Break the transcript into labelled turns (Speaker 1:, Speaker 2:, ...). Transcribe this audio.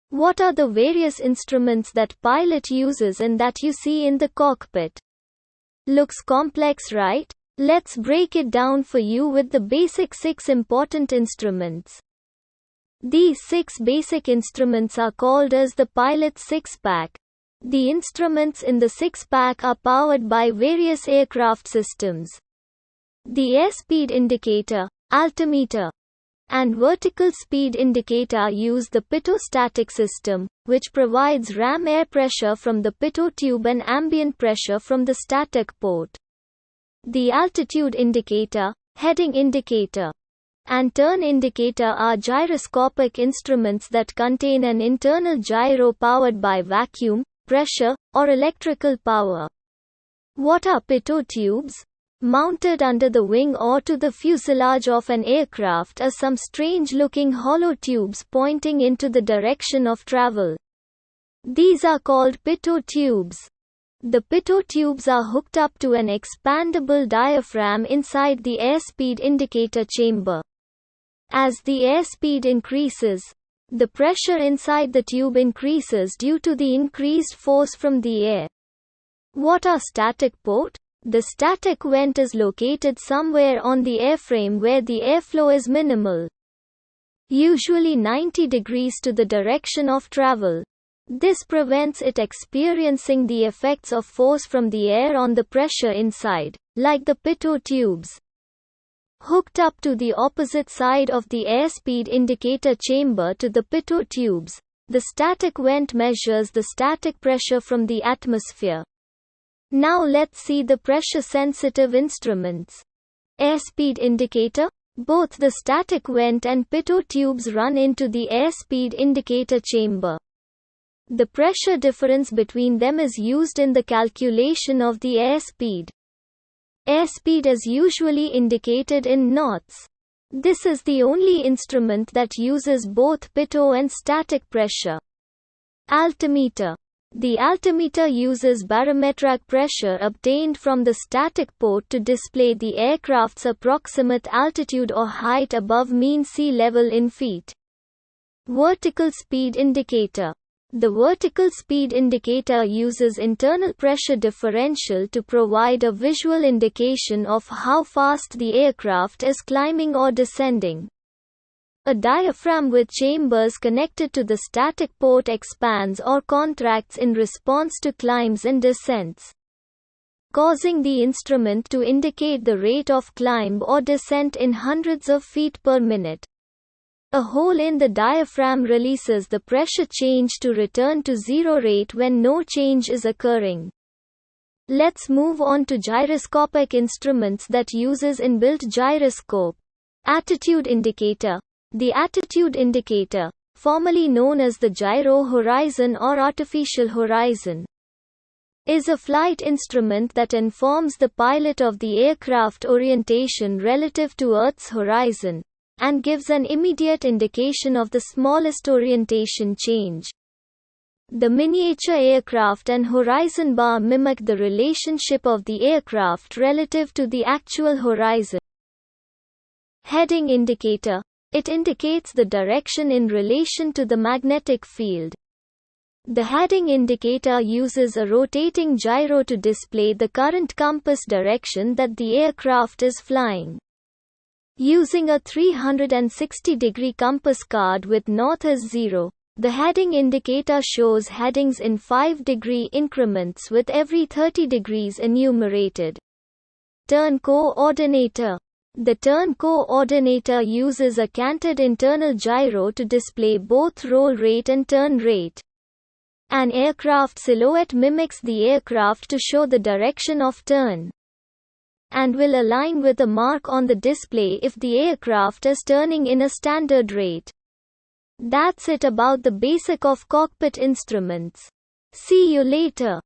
Speaker 1: What are the various instruments that pilot uses and that you see in the cockpit? Looks complex, right? Let's break it down for you with the basic 6 important instruments. These 6 basic instruments are called as the pilot's 6-pack. The instruments in the 6-pack are powered by various aircraft systems. The airspeed indicator, altimeter, and vertical speed indicator use the Pitot static system, which provides ram air pressure from the Pitot tube and ambient pressure from the static port. The altitude indicator, heading indicator, and turn indicator are gyroscopic instruments that contain an internal gyro powered by vacuum, pressure, or electrical power. What are Pitot tubes? Mounted under the wing or to the fuselage of an aircraft are some strange-looking hollow tubes pointing into the direction of travel. These are called Pitot tubes. The Pitot tubes are hooked up to an expandable diaphragm inside the airspeed indicator chamber. As the airspeed increases, the pressure inside the tube increases due to the increased force from the air. What are static port? The static vent is located somewhere on the airframe where the airflow is minimal, usually 90 degrees to the direction of travel. This prevents it experiencing the effects of force from the air on the pressure inside, like the Pitot tubes. Hooked up to the opposite side of the airspeed indicator chamber to the Pitot tubes, the static vent measures the static pressure from the atmosphere. Now let's see the pressure-sensitive instruments. Airspeed indicator. Both the static vent and Pitot tubes run into the airspeed indicator chamber. The pressure difference between them is used in the calculation of the airspeed. Airspeed is usually indicated in knots. This is the only instrument that uses both Pitot and static pressure. Altimeter. The altimeter uses barometric pressure obtained from the static port to display the aircraft's approximate altitude or height above mean sea level in feet. Vertical speed indicator. The vertical speed indicator uses internal pressure differential to provide a visual indication of how fast the aircraft is climbing or descending. A diaphragm with chambers connected to the static port expands or contracts in response to climbs and descents, causing the instrument to indicate the rate of climb or descent in hundreds of feet per minute. A hole in the diaphragm releases the pressure change to return to zero rate when no change is occurring. Let's move on to gyroscopic instruments that uses inbuilt gyroscope. Attitude indicator. The attitude indicator, formerly known as the gyro horizon or artificial horizon, is a flight instrument that informs the pilot of the aircraft orientation relative to Earth's horizon, and gives an immediate indication of the smallest orientation change. The miniature aircraft and horizon bar mimic the relationship of the aircraft relative to the actual horizon. Heading indicator. It indicates the direction in relation to the magnetic field. The heading indicator uses a rotating gyro to display the current compass direction that the aircraft is flying. Using a 360-degree compass card with north as 0, the heading indicator shows headings in 5-degree increments with every 30 degrees enumerated. Turn Co-ordinator. The turn Co-ordinator uses a canted internal gyro to display both roll rate and turn rate. An aircraft silhouette mimics the aircraft to show the direction of turn, and will align with a mark on the display if the aircraft is turning in a standard rate. That's it about the basic of cockpit instruments. See you later.